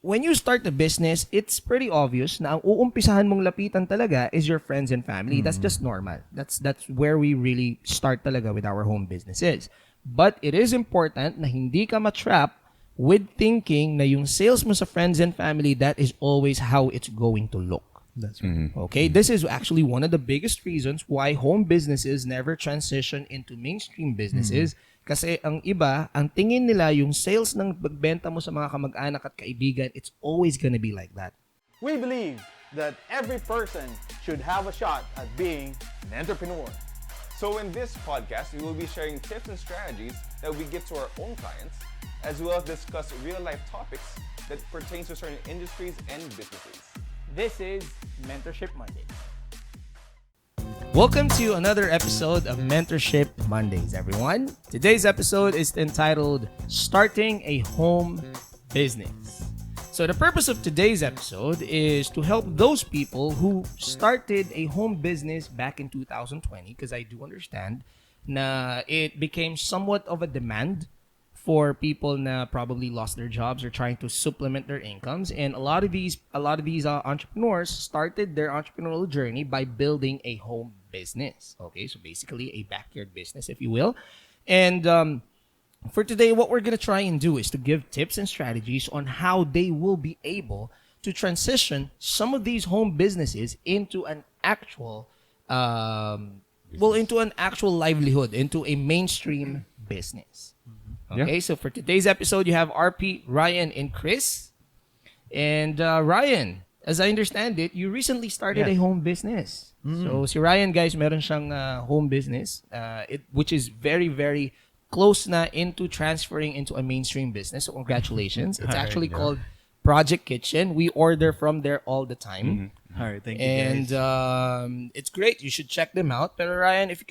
when you start a business, it's pretty obvious na ang uumpisahan mong lapitan talaga is your friends and family. That's just normal. That's where we really start talaga with our home businesses. But it is important na hindi ka ma-trap with thinking na yung sales mo sa friends and family, that is always how it's going to look. That's right. Okay, this is actually one of the biggest reasons why home businesses never transition into mainstream businesses. Kasi ang iba, ang tingin nila yung sales ng pagbenta mo sa mga kamag-anak at kaibigan, it's always gonna be like that. We believe that every person should have a shot at being an entrepreneur. So in this podcast, we will be sharing tips and strategies that we give to our own clients, as well as discuss real-life topics that pertain to certain industries and businesses. This is Mentorship Monday. Welcome to another episode of Mentorship Mondays, everyone. Today's episode is entitled Starting a Home Business. So the purpose of today's episode is to help those people who started a home business back in 2020, because I do understand na it became somewhat of a demand for people na probably lost their jobs or trying to supplement their incomes, and a lot of these entrepreneurs started their entrepreneurial journey by building a home business. Okay, so basically a backyard business, if you will. And for today, what we're gonna try and do is to give tips and strategies on how they will be able to transition some of these home businesses into an actual, into an actual livelihood, into a mainstream business. Okay, so for today's episode, you have RP, Ryan, and Chris. And Ryan, as I understand it, you recently started a home business. So si Ryan, guys, meron siyang home business, which is very, very close na into transferring into a mainstream business. So congratulations. It's actually called Project Kitchen. We order from there all the time. All right, thank you, guys. And it's great. You should check them out. Pero Ryan, if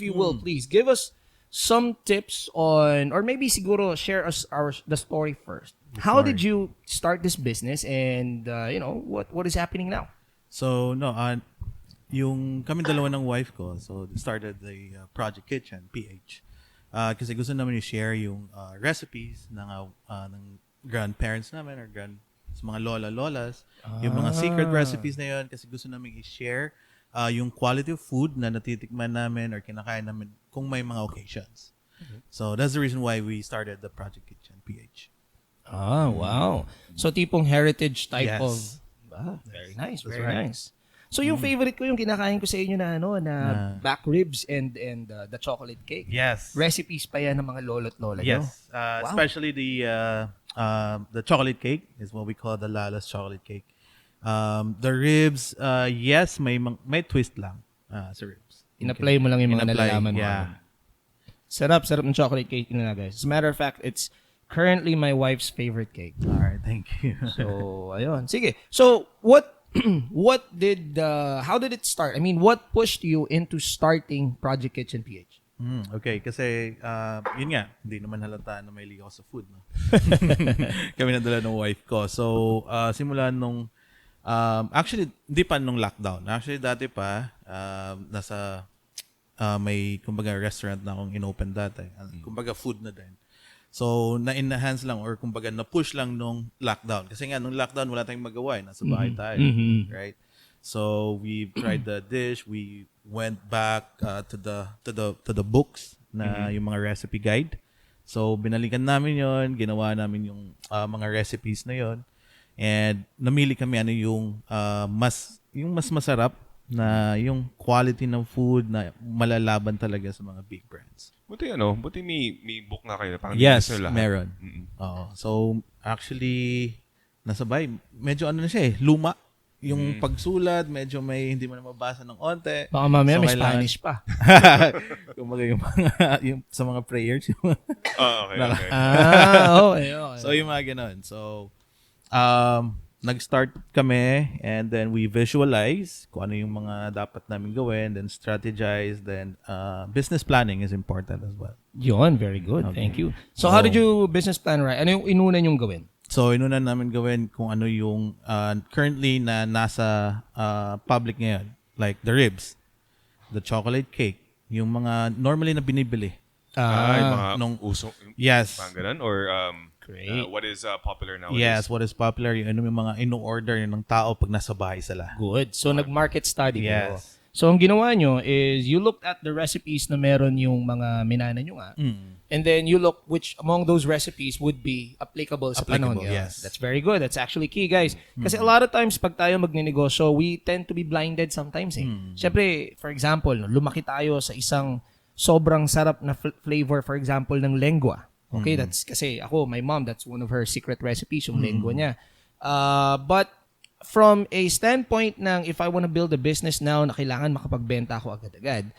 you will, please give us some tips on, or maybe siguro share us the story first. How did you start this business, and what is happening now? So yung kami dalawa ng wife ko, so started the Project Kitchen PH. Kasi gusto namin i-share yung recipes ng grandparents namin or sa mga lolas, yung mga secret recipes na yun, kasi gusto namin i-share yung quality of food na natitikman namin or kinakain namin kung may mga occasions. So that's the reason why we started the Project Kitchen PH. Ah, wow. So tipong heritage type of... Yes. Very nice, That's very right. nice. So yung favorite ko yung kinakain ko sa inyo na back ribs and the chocolate cake. Yes. Recipes pa yan ng mga lolo't lola nyo. Yes. Especially the chocolate cake is what we call the Lala's chocolate cake. The ribs, yes, may twist lang sa ribs. In-apply mo lang yung mga nalalaman mo. Yeah. Sarap ng chocolate cake na, guys. As a matter of fact, it's currently my wife's favorite cake. All right, thank you. So, ayun. Sige. So, how did it start? I mean, what pushed you into starting Project Kitchen PH? Okay, kasi yun nga, hindi naman halata na may ligaw sa food, no? Kami nadala ng wife ko. So, simula nung actually, hindi pa nung lockdown. Actually, dati pa, may, kumbaga, restaurant na akong inopen dati. Kumbaga, food na din. So, na-enhance lang or kumbaga, na-push lang nung lockdown. Kasi nga, nung lockdown, wala tayong magawa. Nasa bahay tayo. Right? So, we tried the dish. We went back to the books na yung mga recipe guide. So, binalikan namin yon, ginawa namin yung mga recipes na yon. And namili kami yung mas masarap na yung quality ng food na malalaban talaga sa mga big brands. Buti may book na kayo. Yes, meron. So actually nasabay, medyo na siya luma. Yung pagsulat, medyo hindi mo na mabasa ng onte. Baka mamaya may Spanish pa. Kumbaga yung sa mga prayers. Okay. Okay. So yung mga ganun. So nag-start kami and then we visualize kung ano yung mga dapat namin gawin, then strategize, then business planning is important as well. Yun, very good. Okay. Thank you. So how did you business plan, right? Ano yung inuna nyong gawin? So inuna namin gawin kung ano yung currently na nasa public ngayon, like the ribs, the chocolate cake, yung mga normally na binibili. Yung mga uso. Yes. Mga ganun, or Great. What is popular nowadays? Yes, what is popular, yung mga ino-order ng tao pag nasa bahay sila. Good. So, nag-market study kayo. Yes. So, ang ginawa nyo is you looked at the recipes na meron yung mga minana nyo nga. And then you look which among those recipes would be applicable sa panahon. Yes. That's very good. That's actually key, guys. Kasi a lot of times, pag tayo magnenegosyo, we tend to be blinded sometimes. Siyempre, for example, lumaki tayo sa isang sobrang sarap na flavor, for example, ng lengua. Okay, that's kasi ako, my mom, that's one of her secret recipes, yung lengua niya. But from a standpoint ng if I want to build a business now na kailangan makapagbenta ako agad-agad,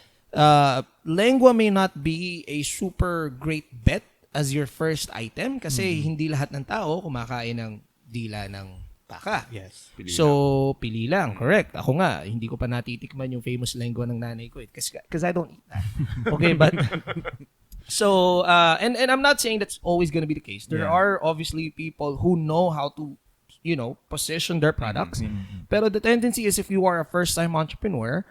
lengua may not be a super great bet as your first item kasi hindi lahat ng tao kumakain ng dila ng baka. Yes. Pili lang. Correct. Ako nga, hindi ko pa natitikman yung famous lengua ng nanay ko. Because I don't eat that. Okay, but... So, and I'm not saying that's always going to be the case. There are obviously people who know how to, position their products. Pero the tendency is if you are a first-time entrepreneur,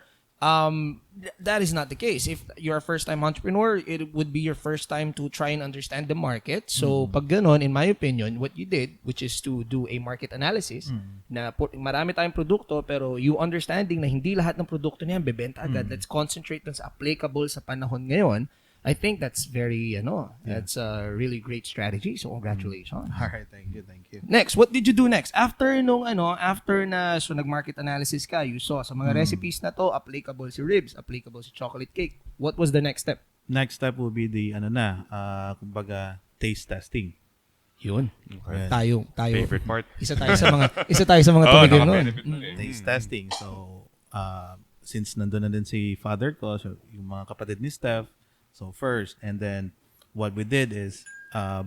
that is not the case. If you're a first-time entrepreneur, it would be your first time to try and understand the market. So, pag ganon, in my opinion, what you did, which is to do a market analysis, na marami tayong produkto, pero you understanding na hindi lahat ng produkto niyan bebenta agad. Let's concentrate dun sa applicable sa panahon ngayon. I think that's very, that's a really great strategy. So, congratulations. All right, thank you. Next, what did you do next? After nag-market analysis ka, you saw sa mga recipes na to, applicable si ribs, applicable si chocolate cake. What was the next step? Next step will be the, kumbaga, taste testing. Yun. Okay. Tayo. Favorite part? Isa tayo sa mga tumigil nun. Taste testing. So, since nandun na din si father ko, so yung mga kapatid ni Steph, so first, and then what we did is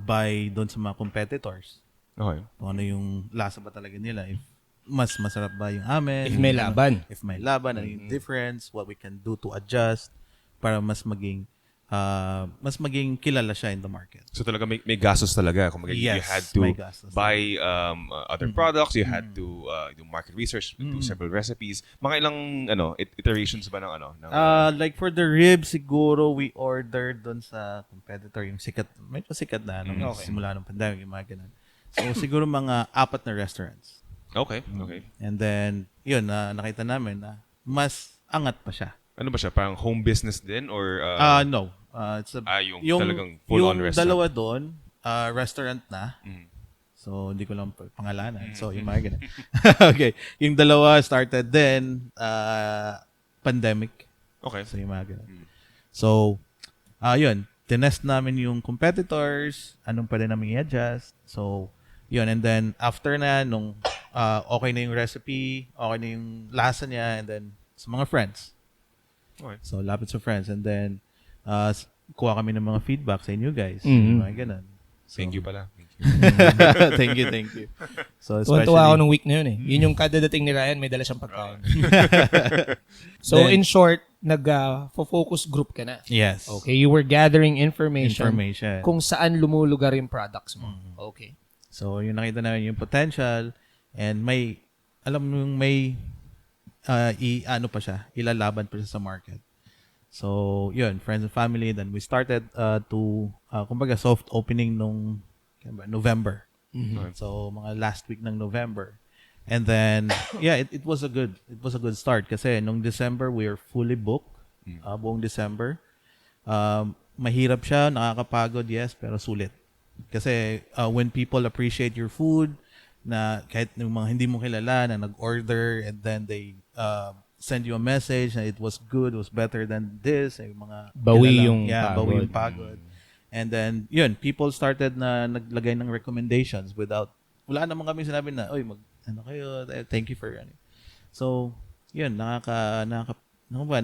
buy doon sa mga competitors. Okay. Kung ano yung lasa ba talaga nila. If mas masarap ba yung amin. If may laban. If may laban, ano yung difference, what we can do to adjust para mas maging kilala siya in the market. So talaga may gastos talaga. Kung you Yes, had to may gastos buy other products, you had to do market research, do several recipes. Mga ilang iterations ba ng like for the ribs, siguro we ordered doon sa competitor, yung medyo sikat na nung simula ng pandemic, yung mga ganun. So siguro mga 4 na restaurants. Okay. And then, yun, nakita namin na mas angat pa siya. Ano ba siya? Parang home business din? Or, no. It's yung talagang full-on restaurant. Yung dalawa doon, restaurant na. So, hindi ko lang pangalanan. So, yung mga ganun. Okay. Yung dalawa started then, pandemic. Okay. So, yung mga ganun. So, yun. Tinest namin yung competitors, anong pwede namin i-adjust. So, yun. And then, after na, nung okay na yung recipe, okay na yung lasa niya, and then, sa mga friends. Okay. So, lapit sa friends. And then, kuha kami ng mga feedback sa inyo guys. Mga ganun. So, Thank you pala. thank you. So, especially... Tuwa ako nung week na yun eh. Yun yung kadadating ni Ryan, may dala siyang pagkain. So, in short, nag-focus group ka na. Yes. Okay, you were gathering information kung saan lumulugar yung products mo. Okay. So, yung nakita namin yung potential and may, alam mo yung may ilalaban pa siya sa market. So, yun, friends and family. Then we started kumbaga soft opening nung November. So, mga last week ng November. And then, it was a good start kasi nung December we were fully booked. Buong December. Mahirap siya, nakakapagod, yes, pero sulit. Kasi when people appreciate your food, na kahit yung mga hindi mo kilala na nag-order and then they send you a message na it was good, it was better than this, yung mga bawi yung pagod. And then yun, people started na naglagay ng recommendations wala naman kami sinabi na oy kayo, thank you for ano. So yun, nakakataba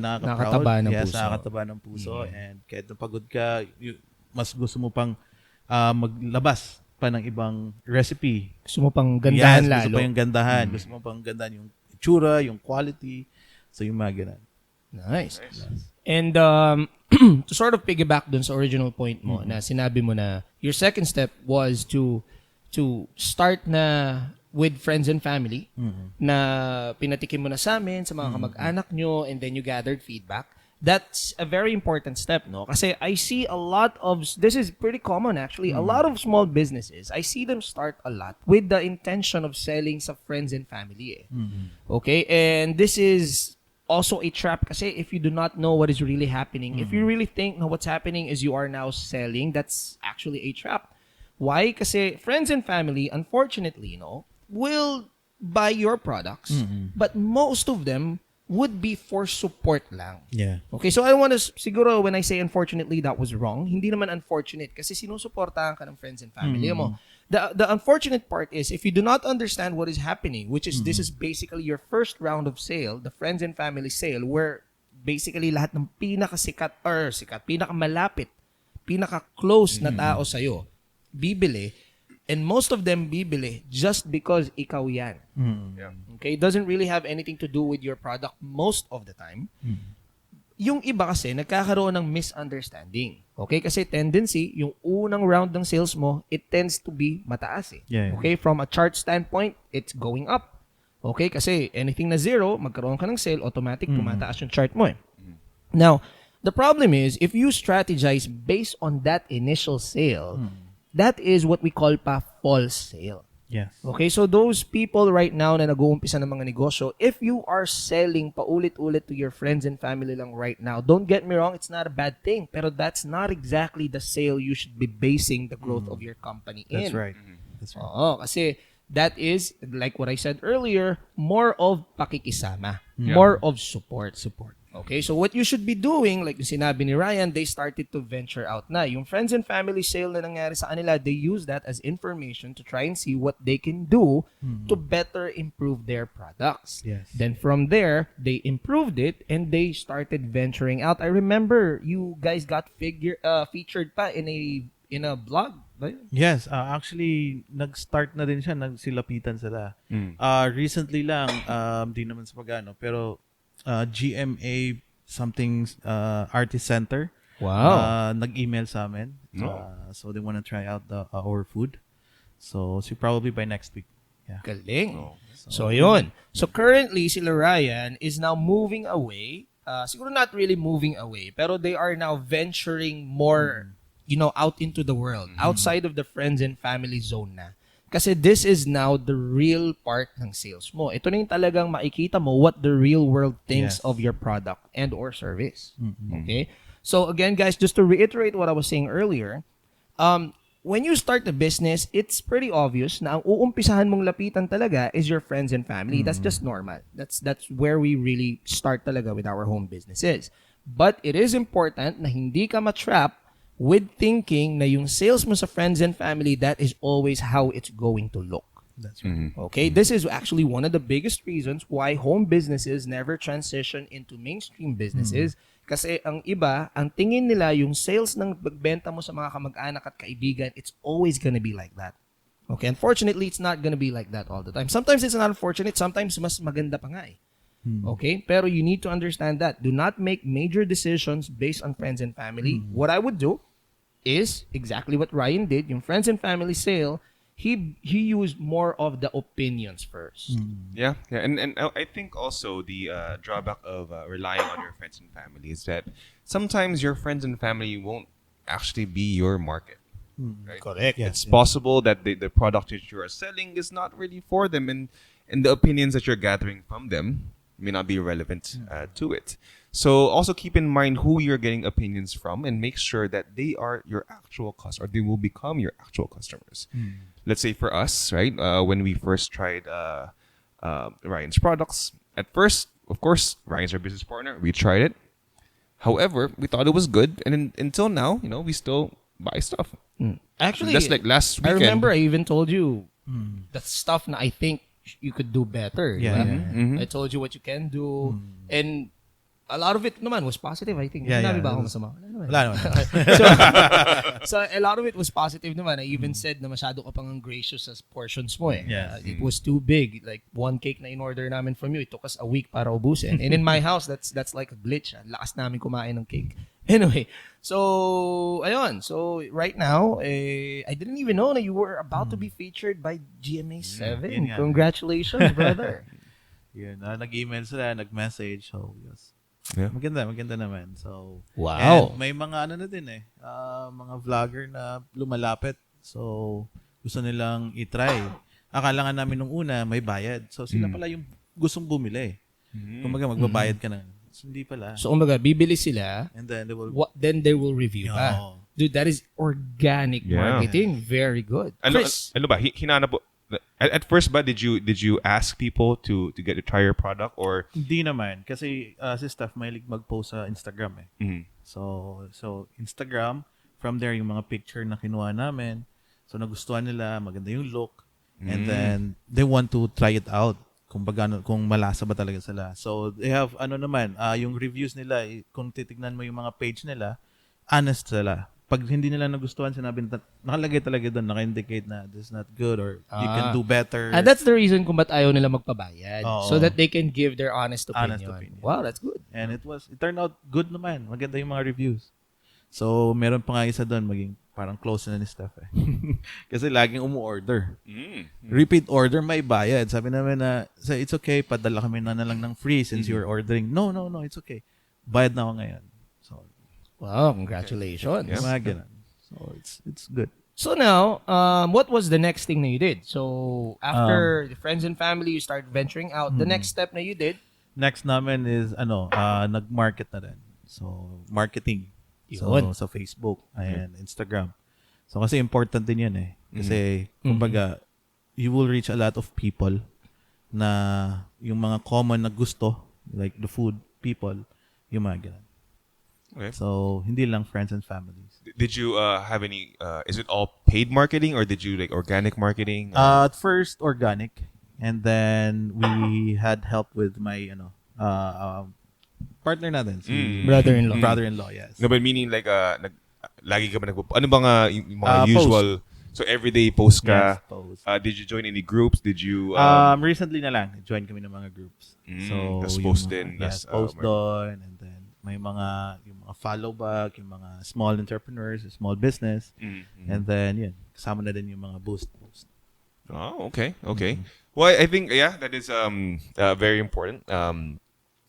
ng puso and kahit napagod ka, mas gusto mo pang maglabas pa ng ibang recipe. Gusto mo pang gandahan lalo. Gusto pa yung gandahan. Gusto mo pang gandahan yung itsura, yung quality. So, yung mga ganun. Nice. And to sort of piggyback dun sa original point mo na sinabi mo na your second step was to start na with friends and family na pinatikim mo na sa amin, sa mga kamag-anak nyo, and then you gathered feedback. that's a very important step, no? Kasi I see a lot of, this is pretty common actually, a lot of small businesses, I see them start a lot with the intention of selling sa friends and family. Okay? And this is also a trap kasi if you do not know what is really happening, if you really think na what's happening is you are now selling, that's actually a trap. Why? Kasi friends and family, unfortunately, will buy your products, but most of them would be for support lang. Yeah. Okay, so I want to, siguro when I say unfortunately, that was wrong. Hindi naman unfortunate kasi sinusuportahan ka ng friends and family mo. The unfortunate part is if you do not understand what is happening, which is this is basically your first round of sale, the friends and family sale, where basically lahat ng pinakamalapit, pinaka-close na tao sa'yo, bibili, and most of them bibili just because ikaw yan. Yeah. Okay? It doesn't really have anything to do with your product most of the time. Yung iba kasi, nagkakaroon ng misunderstanding. Okay? Kasi tendency, yung unang round ng sales mo, it tends to be mataas eh. Yeah. Okay? From a chart standpoint, it's going up. Okay? Kasi anything na zero, magkaroon ka ng sale, automatic, tumataas yung chart mo eh. Now, the problem is, if you strategize based on that initial sale, that is what we call pa false sale. Yes. Okay, so those people right now na nag-uumpisa ng mga negosyo, if you are selling paulit-ulit to your friends and family lang right now, don't get me wrong, it's not a bad thing, pero that's not exactly the sale you should be basing the growth of your company in. That's right. That's right. Oo, kasi that is, like what I said earlier, more of pakikisama, more of support. Okay, so what you should be doing, like yung sinabi ni Ryan, they started to venture out na. Yung friends and family sale na nangyari sa kanila, they use that as information to try and see what they can do to better improve their products. Yes. Then from there, they improved it and they started venturing out. I remember you guys got featured pa in a blog. Ba yun? Yes, actually nag-start na din siya, nagsilapitan sila. Recently lang, di naman sa pagano, pero GMA something artist center. Wow. Nag-email sa amin. So they want to try out our food. So probably by next week. Yeah. Galing. So yun. So currently, sila Ryan is now moving away. Siguro not really moving away, pero they are now venturing more, out into the world, outside of the friends and family zone na. Kasi this is now the real part ng sales mo. Ito na yung talagang makikita mo what the real world thinks of your product and or service. Okay? So again, guys, just to reiterate what I was saying earlier, when you start a business, it's pretty obvious na ang uumpisahan mong lapitan talaga is your friends and family. That's just normal. That's where we really start talaga with our home businesses. But it is important na hindi ka ma-trap with thinking na yung sales mo sa friends and family, that is always how it's going to look. That's right. Okay? This is actually one of the biggest reasons why home businesses never transition into mainstream businesses. Kasi ang iba, ang tingin nila yung sales ng pagbenta mo sa mga kamag-anak at kaibigan, it's always gonna be like that. Okay? Unfortunately, it's not gonna be like that all the time. Sometimes it's not unfortunate, sometimes mas maganda pa nga eh. Okay? Pero you need to understand that. Do not make major decisions based on friends and family. What I would do is exactly what Ryan did. Yung friends and family sale, he used more of the opinions first. Yeah. And I think also the drawback of relying on your friends and family is that sometimes your friends and family won't actually be your market. Right? Correct. It's possible that the product that you are selling is not really for them, and the opinions that you're gathering from them may not be relevant to it. So also keep in mind who you're getting opinions from and make sure that they are your actual customer, or they will become your actual customers. Let's say for us, right, when we first tried Ryan's products, at first, of course, Ryan's our business partner. We tried it. However, we thought it was good, and until now, we still buy stuff. Actually, that's like last weekend. I remember I even told you the stuff na I think you could do better. Yeah, diba? I told you what you can do, and a lot of it naman was positive, I think. Sinabi ba ako masama? Wala naman. So a lot of it was positive naman. I even said na masyado ka pang gracious sa portions mo eh. Yeah. It was too big. Like one cake na in-order namin from you, it took us a week para ubusin. And in my house, that's like a glitch. Lakas namin kumain ng cake. Anyway, so ayun. So right now, I didn't even know that you were about to be featured by GMA7. Yun nga. Congratulations, brother. Yun, nag-email sila, nag-message. So, yes. Yeah. Maganda naman. So, Wow. and may mga na din mga vlogger na lumalapit. So, gusto nilang i-try. Akala nga namin nung una, may bayad. So, sila pala yung gustong bumili. Kumbaga, magbabayad ka na. So, hindi pala. So, umaga, bibili sila, And then they will... then they will review pa. Oo. Dude, that is organic marketing. Very good. Chris. Ano ba? Hinanap po. At first ba did you ask people to get to try your product or Hindi naman. Kasi si Steph, mahilig mag-post sa Instagram eh. So Instagram, from there yung mga picture na kinuha namin. So nagustuhan nila, maganda yung look. And then they want to try it out. Kung malasa ba talaga sila. So they have yung reviews nila, kung titignan mo yung mga page nila, honest sila. Pag hindi nila nagustuhan, sinabi na nakalagay talaga doon, naka-indicate na this is not good or you can do better. And that's the reason kung ba't ayaw nila magpabayad. Oo. So that they can give their honest opinion. Wow, that's good. And it turned out good naman. Maganda yung mga reviews. So, meron pa nga isa doon, maging parang close na ni Steph eh. Kasi laging umu-order. Repeat order, may bayad. Sabi namin na, it's okay, padala kami na lang ng free since you're ordering. No, it's okay. Bayad na ako ngayon. So, wow, congratulations. Yeah. mga ganun. So, it's good. So now, what was the next thing that you did? So after the friends and family, you start venturing out. The next step na you did? Next namin is, nag-market na rin. So, marketing. Yun. So, sa Facebook and Instagram. So, kasi important din yan eh. Kasi, kumbaga, you will reach a lot of people na yung mga common na gusto, like the food people, yung mga ganun. Okay. So, hindi lang friends and families. Did you have any is it all paid marketing or did you like organic marketing? At first, organic. And then, we had help with my, partner natin. Si Brother-in-law. Brother-in-law, yes. No, but meaning like lagi ka ba ano ba nga yung mga Post. usual so everyday post ka? Yes, post. Did you join any groups? Did you Recently na lang, join kami ng mga groups. So, tas yung post mga- din, Yes, tas, post market. doon. And then, may yung mga follow back, yung mga small entrepreneurs, small business. And then, yun, kasama na din yung mga boost. Oh, okay. Well, I think that is very important.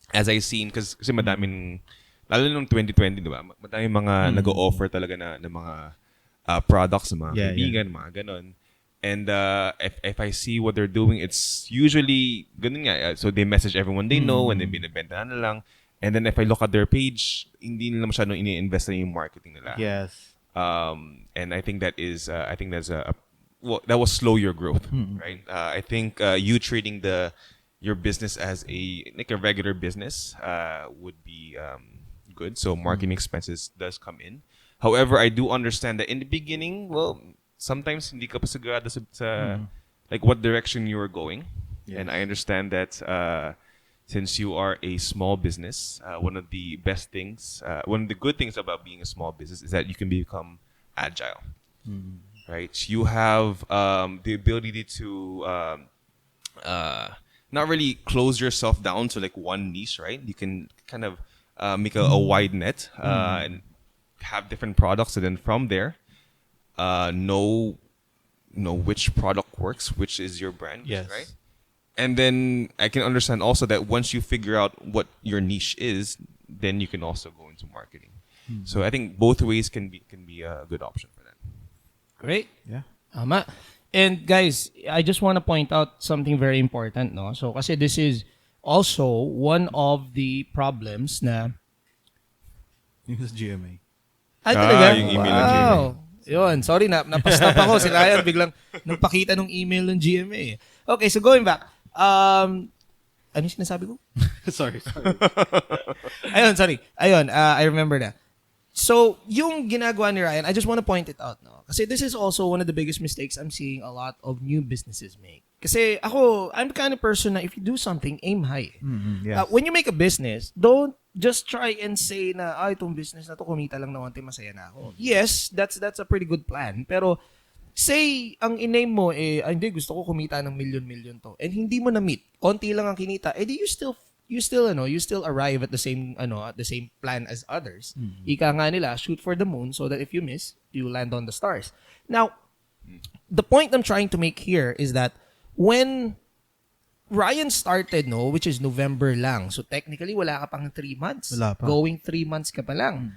As I seen kasi madaming lalo nung 2020, di ba? Madaming mga nag-o-offer talaga na mga products ng mga kaibigan, mga ganon. And if I see what they're doing, it's usually ganun nga. So they message everyone they know and then binibenta na lang. And then if I look at their page, hindi nila masyadong ini-invest na yung marketing nila. Yes. And I think that is that will slow your growth, right? I think you treating your business as a regular business would be good. So marketing expenses does come in. However, I do understand that in the beginning, well, sometimes hindi ka pa sigurado sa like what direction you are going. Yes. And I understand that since you are a small business, one of the good things about being a small business is that you can become agile, right? You have the ability to not really close yourself down to like one niche, right? You can kind of make a wide net and have different products, and then from there, know which product works, which is your brand, Yes. right? And then I can understand also that once you figure out what your niche is, then you can also go into marketing. So I think both ways can be a good option for that. Great. Yeah. Tama. And guys, I just want to point out something very important, no? So kasi this is also one of the problems na Yung sa GMA. ay talaga. Yung email ng GMA. Wow. Yun, sorry napastop ako. Si Ryan biglang nagpakita ng email ng GMA. Okay, so going back. Ano yung sinasabi ko? sorry. Ayun, sorry. Ayun, I remember na. So, yung ginagawa ni Ryan, I just want to point it out, no? Kasi this is also one of the biggest mistakes I'm seeing a lot of new businesses make. Kasi I'm the kind of person na if you do something, aim high. Yes. When you make a business, don't just try and say na, itong business na to, kumita lang na konti, masaya na ako. Yes, that's a pretty good plan. Pero, say, ang in-name mo, hindi, gusto ko kumita ng million to. And hindi mo na-meet. Konti lang ang kinita. Di you still arrive at the same plan as others. Ika nga nila, shoot for the moon so that if you miss, you land on the stars. Now, the point I'm trying to make here is that when Ryan started, no, which is November lang. So technically, wala ka pang 3 months. Wala pa. Going 3 months ka pa lang.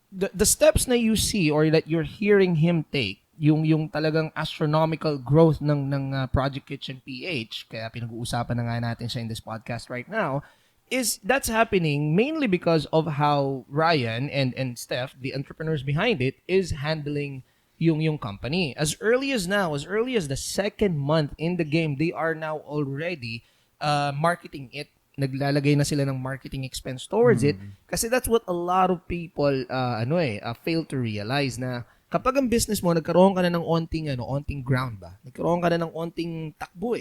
The steps na you see or that you're hearing him take, yung talagang astronomical growth ng Project Kitchen PH, kaya pinag-uusapan na nga natin siya in this podcast right now, is that's happening mainly because of how Ryan and Steph, the entrepreneurs behind it, is handling yung company. As early as the second month in the game, they are now already marketing it. Naglalagay na sila ng marketing expense towards it kasi that's what a lot of people fail to realize na kapag ang business mo nagkaroon ka na ng onting ground ba, nagkaroon ka na ng onting takbo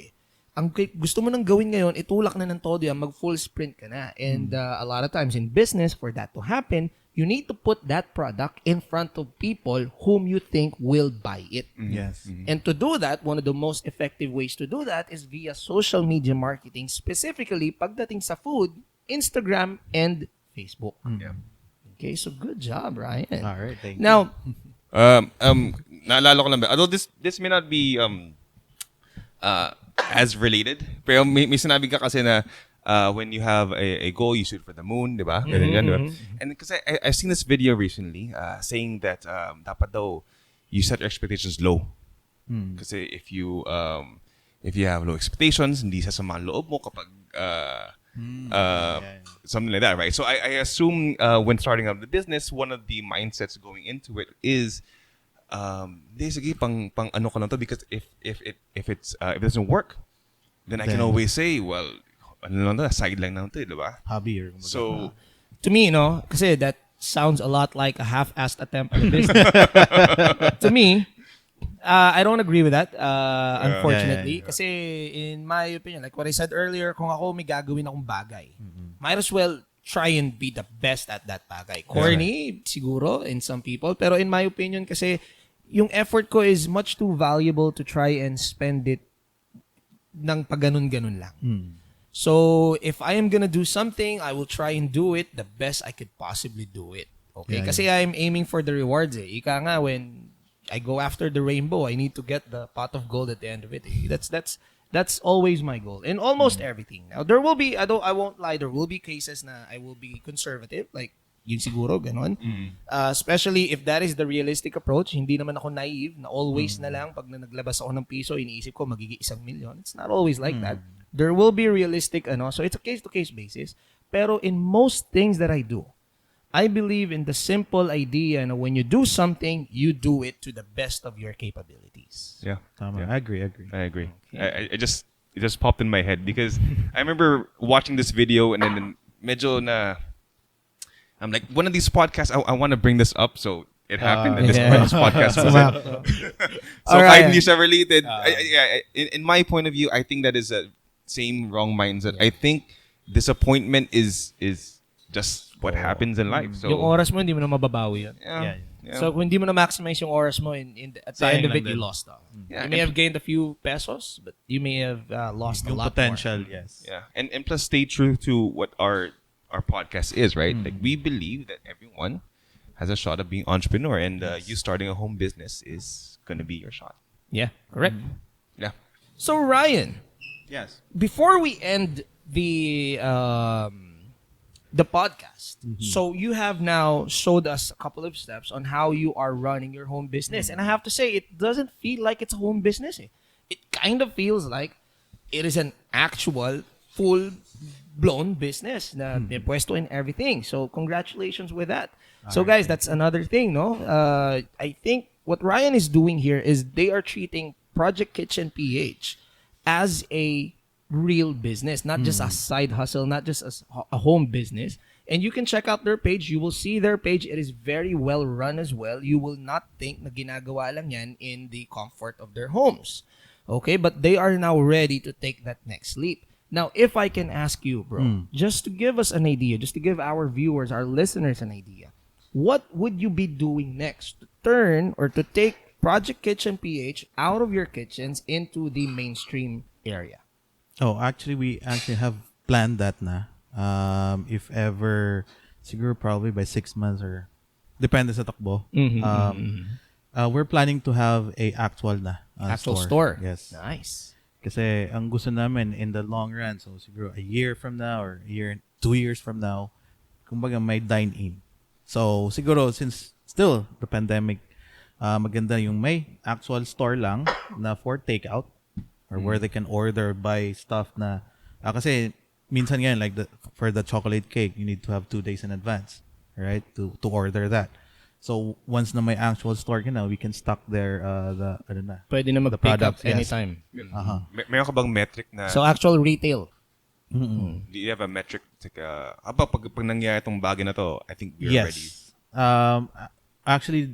ang gusto mo nang gawin ngayon, itulak na ng todo yan, mag full sprint ka na. And a lot of times in business, for that to happen, you need to put that product in front of people whom you think will buy it. Yes. And to do that, one of the most effective ways to do that is via social media marketing, specifically pagdating sa food, Instagram, and Facebook. Yeah. Okay, so good job, Ryan. All right, thank you. Now, Naalala ko lang ba, although this may not be as related, pero may sinabi ka kasi na when you have a goal, you shoot for the moon, di ba? Ganyan, di ba? And kasi I've seen this video recently saying that dapat daw you set your expectations low. Kasi if you have low expectations, hindi sasama ang loob mo kapag something like that, right? So I assume when starting up the business, one of the mindsets going into it is sige, pang ano ko lang to, because if it doesn't work, then I can always say, well, ano lang to, sideline lang to, di ba? Hobby or So to me, kasi that sounds a lot like a half-assed attempt at a business. To me, I don't agree with that, unfortunately. Kasi in my opinion, like what I said earlier, kung ako may gagawin akong bagay, might as well try and be the best at that bagay. Corny, siguro, in some people. Pero in my opinion, kasi yung effort ko is much too valuable to try and spend it ng pagganon-ganon lang. So, if I am gonna do something, I will try and do it the best I could possibly do it. Okay? Kasi I'm aiming for the rewards Ika nga, when I go after the rainbow, I need to get the pot of gold at the end of it. That's always my goal in almost everything. Now, there will be, I won't lie, there will be cases na I will be conservative, like yun siguro, ganon. Especially if that is the realistic approach. Hindi naman ako naive na always na lang pag naglabas ako ng piso, iniisip ko magiging 1 million. It's not always like that. There will be realistic, so it's a case-to-case basis. Pero in most things that I do, I believe in the simple idea na when you do something, you do it to the best of your capabilities. yeah, Tama. yeah. I agree. I agree. It just popped in my head because I remember watching this video and then medyo na I'm like, one of these podcasts, I want to bring this up, so it happened that this podcast was it. So Alright. kahit hindi siya related, in my point of view, I think that is a same wrong mindset. I think disappointment is just what happens in life. So Yung oras mo, hindi mo na mababawi yun. yeah. So, kung hindi mo na maximize yung oras mo, at the end of it, lang you din. lost. Yeah, You may have gained a few pesos, but you may have lost a Yung lot potential, more. yes. Yeah, and plus stay true to what our podcast is, right? Like we believe that everyone has a shot of being entrepreneur, and you starting a home business is gonna be your shot. Yeah, correct. Yeah. So, Ryan, Yes. before we end the podcast, so you have now showed us a couple of steps on how you are running your home business, and I have to say, it doesn't feel like it's a home business. It kind of feels like it is an actual full-blown business na may pwesto in everything. So congratulations with that. So guys, that's another thing, no? I think what Ryan is doing here is they are treating Project Kitchen PH as a real business, not just a side hustle, not just a home business. And you can check out their page. You will see their page. It is very well run as well. You will not think na ginagawa lang yan in the comfort of their homes. Okay? But they are now ready to take that next leap. Now, if I can ask you, bro, just to give us an idea, just to give our viewers, our listeners an idea, what would you be doing next to turn or to take Project Kitchen PH out of your kitchens into the mainstream area? Oh, actually, we have planned that na. If ever, siguro probably by 6 months or depende sa takbo. We're planning to have a actual Actual store. Yes. Nice. Kasi ang gusto namin in the long run, so siguro a year from now or 2 years from now, kumbaga may dine-in. So siguro since still the pandemic, maganda yung may actual store lang na for takeout or where they can order, buy stuff na, kasi minsan ngayon, like for the chocolate cake, you need to have 2 days in advance, right? To order that. So once na may actual store ka na, we can stock there Pwede na the mag-pick up products, yes. anytime. Meron ka bang metric na So actual retail. do you have a metric pag nangyari itong bagay na to, I think we're ready. Yes. Actually,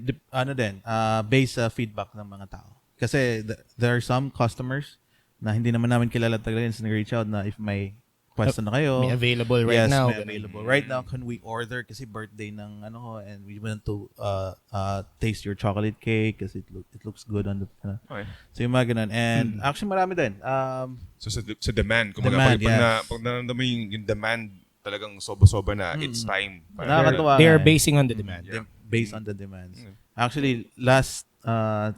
based sa feedback ng mga tao. Kasi there are some customers na hindi naman namin kilala talaga, nag-reach out na if may pwesto na kayo. May available right now. Yes, may available. Right now, can we order kasi birthday ng and we want to taste your chocolate cake kasi it looks good on the Okay. So yung mga ganun. And actually marami din. So sa demand, kung Demand, pag naramdaman mo yung demand talagang sobra-sobra na, it's time. Nakakatuwa They're nga eh. basing on the demand. Based on the demands. Actually,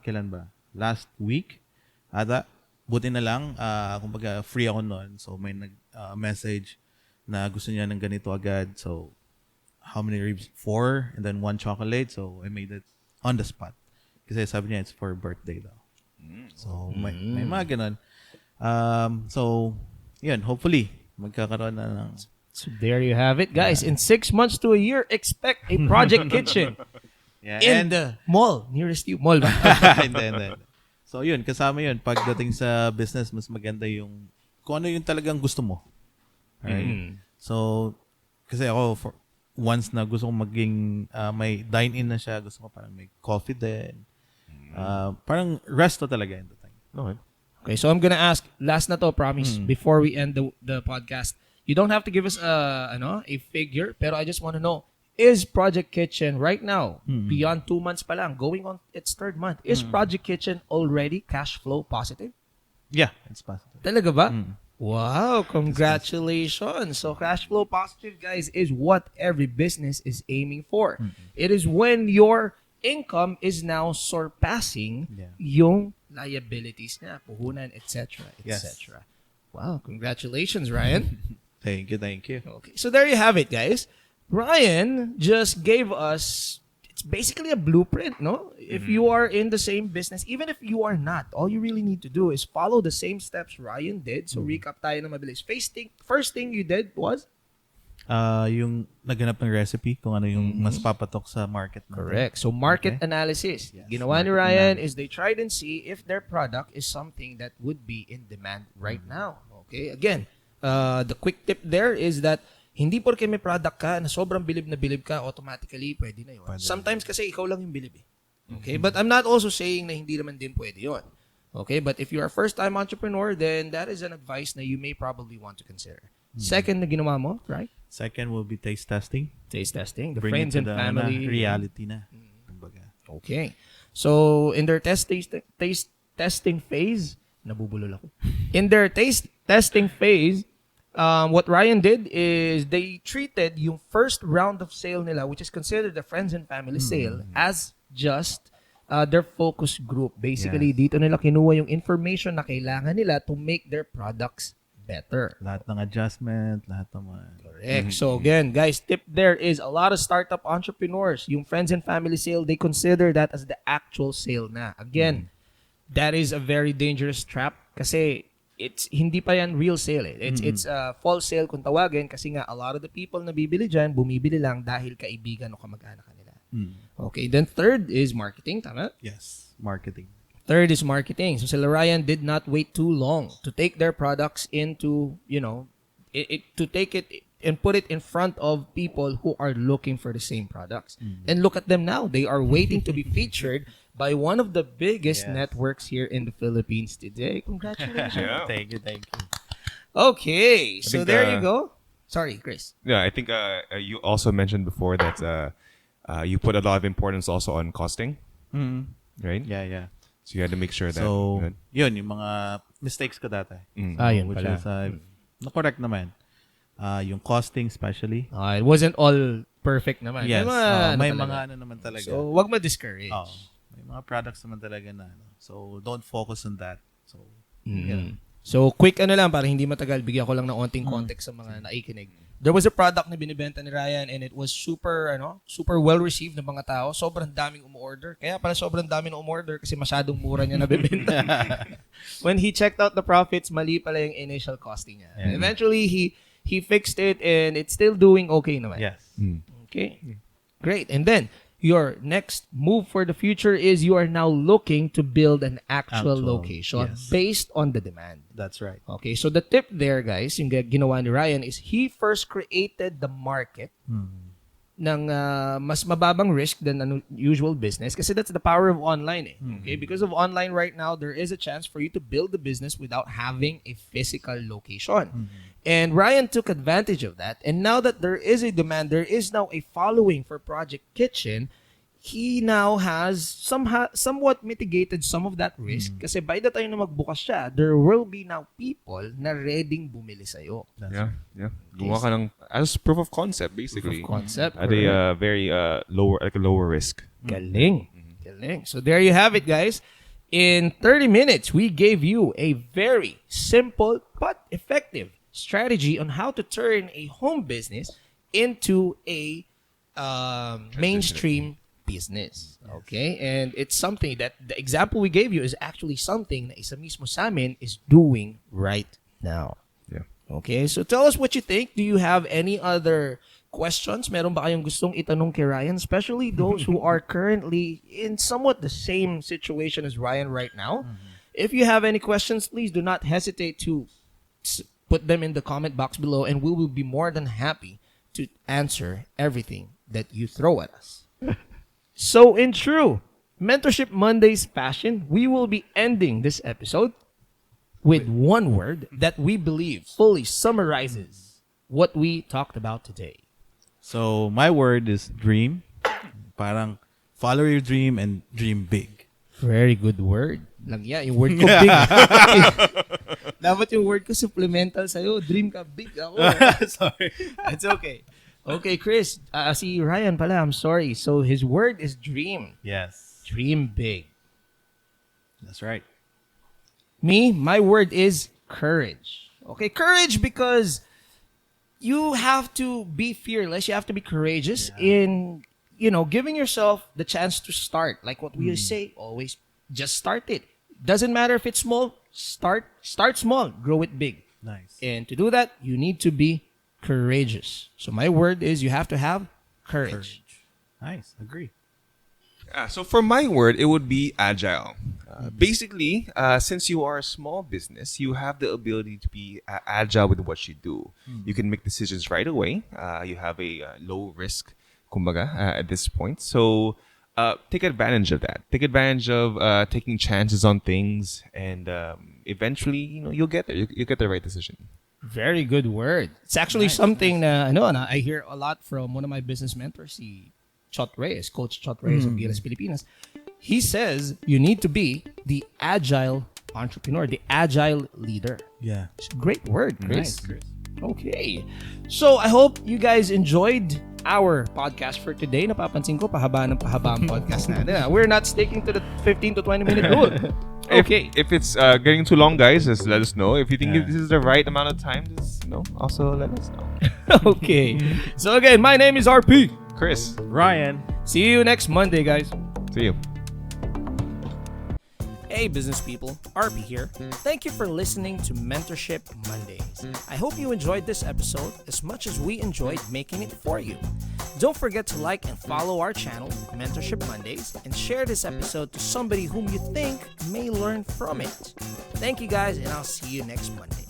kailan ba? Last week, buti na lang, kumbaga free ako noon. So may message na gusto niya ng ganito agad. So, how many ribs? 4 and then 1 chocolate. So, I made it on the spot. Kasi sabi niya, it's for birthday daw. So, may mga ganun. So, yun, hopefully, magkakaroon na ng... So there you have it, guys. In 6 months to a year, expect a project kitchen Yeah, in the mall nearest you. Mall ba? Hindi. So, yun, kasama yun. Pagdating sa business, mas maganda yung kung ano yung talagang gusto mo. Right? So, kasi ako, once na gusto kong maging may dine-in na siya, gusto ko parang may coffee din. Parang resto talaga yun. Okay, so I'm gonna ask, last na to, promise, before we end the podcast. You don't have to give us a figure, pero I just want to know, is Project Kitchen right now, beyond 2 months pa lang, going on its 3rd month, is Project Kitchen already cash flow positive? Yeah, it's positive. Talaga ba? Wow, congratulations. So cash flow positive, guys, is what every business is aiming for. It is when your income is now surpassing yung liabilities na, puhunan, etc., etc. Wow, congratulations, Ryan. Thank you. Okay, so there you have it, guys. Ryan just gave us, it's basically a blueprint, no? If you are in the same business, even if you are not, all you really need to do is follow the same steps Ryan did. So recap tayo na mabilis. First thing you did was? Yung naghanap ng recipe, kung ano yung mas papatok sa market. Correct. So market analysis. Yes, Ginawa ni market Ryan analysis. is they tried and see if their product is something that would be in demand right now. Okay, again, the quick tip there is that hindi porke may product ka na sobrang bilib na bilib ka, automatically pwede na yun. Sometimes kasi ikaw lang yung bilib eh. Okay, but I'm not also saying na hindi naman din pwede yun. Okay, but if you're a first-time entrepreneur, then that is an advice na you may probably want to consider. Second na ginawa mo, right? Second will be taste testing. Taste testing. The Bring friends it and to the family. reality na. Kumbaga. Okay. So, in their taste testing phase, nabubulol ako. In their taste testing phase, what Ryan did is they treated yung first round of sale nila, which is considered the friends and family sale, as just their focus group. Basically, dito nila kinuha yung information na kailangan nila to make their products better. Lahat ng adjustment, lahat ng mga... Correct. So again, guys, tip there is a lot of startup entrepreneurs, yung friends and family sale, they consider that as the actual sale na. Again, that is a very dangerous trap kasi it's hindi pa yan real sale eh. It's a false sale kung tawagin kasi nga a lot of the people na bibili dyan, bumibili lang dahil kaibigan o kamag-anak kanila. Okay, then third is marketing, tama? Yes, marketing. Third is marketing. So sila Ryan did not wait too long to take their products into, to take it and put it in front of people who are looking for the same products. And look at them now. They are waiting to be featured by one of the biggest networks here in the Philippines today. Congratulations. Yeah. Thank you. Okay, so think, there you go. Sorry, Chris. Yeah, I think you also mentioned before that you put a lot of importance also on costing, right? Yeah. So you had to make sure that. So, yun, yung mga mistakes ko dati. Yun Which pala. is, na-correct naman. Yung costing especially. It wasn't all perfect naman. Yes. talaga. May mga ano naman talaga. So, wag ma-discourage. May mga products naman talaga na. So, don't focus on that. So, Mm. So, quick lang, para hindi matagal, bigyan ko lang ng onting context sa mga naikinig. There was a product na binibenta ni Ryan and it was super well received ng mga tao. Sobrang daming umorder. Kaya pala sobrang daming umorder kasi masyadong mura niya nabibenta. When he checked out the profits, mali pala yung initial costing niya. And eventually, he fixed it and it's still doing okay naman. Yes. Okay. Great. And then, your next move for the future is you are now looking to build an actual location based on the demand. That's right. Okay, so the tip there, guys, yung ginawa ni Ryan is he first created the market ng mas mababang risk than usual business kasi that's the power of online. Okay, because of online right now, there is a chance for you to build the business without having a physical location. And Ryan took advantage of that. And now that there is a demand, there is now a following for Project Kitchen, he now has somewhat mitigated some of that risk kasi by the time na magbukas siya, there will be now people na readying bumili sa'yo. Yeah. Gumawa ka ng, as proof of concept, basically. Proof of concept. At a very lower risk. Galing. So there you have it, guys. In 30 minutes, we gave you a very simple but effective strategy on how to turn a home business into a mainstream business. Okay? And it's something that the example we gave you is actually something na isa mismo sa amin is doing right now. Yeah. Okay? So tell us what you think. Do you have any other questions? Meron ba kayong gustong itanong kay Ryan? Especially those who are currently in somewhat the same situation as Ryan right now. If you have any questions, please do not hesitate to put them in the comment box below and we will be more than happy to answer everything that you throw at us. So in true Mentorship Mondays fashion, we will be ending this episode with one word that we believe fully summarizes what we talked about today. So, my word is dream. Parang follow your dream and dream big. Very good word. Yung word ko big. Dapat yung word ko supplemental sa'yo. Dream ka big ako. Sorry. It's okay. Okay, Chris. Si Ryan pala, I'm sorry. So his word is dream. Yes. Dream big. That's right. Me, my word is courage. Okay, courage because you have to be fearless. You have to be courageous in, giving yourself the chance to start. Like what we say, always just start it. Doesn't matter if it's small. Start small. Grow it big. Nice. And to do that, you need to be courageous. So my word is you have to have courage. Nice. Agree. So for my word, it would be agile. Basically, since you are a small business, you have the ability to be agile with what you do. You can make decisions right away. You have a low risk, kumbaga, at this point. So take advantage of that. Take advantage of taking chances on things, and eventually, you'll get there. You'll get the right decision. Very good word. It's actually something na I hear a lot from one of my business mentors, Coach Chot Reyes of Gilas Pilipinas. He says you need to be the agile entrepreneur, the agile leader. Yeah. It's a great word, Chris. Nice, Chris. Okay. So I hope you guys enjoyed our podcast for today. Napapansin ko, pahaba ang podcast na. We're not sticking to the 15 to 20 minute rule. Okay. If it's getting too long, guys, just let us know. If you think this is the right amount of time, just also let us know. Okay. So again, my name is RP. Chris. Ryan. See you next Monday, guys. See you. Hey business people, RP here. Thank you for listening to Mentorship Mondays. I hope you enjoyed this episode as much as we enjoyed making it for you. Don't forget to like and follow our channel, Mentorship Mondays, and share this episode to somebody whom you think may learn from it. Thank you guys, and I'll see you next Monday.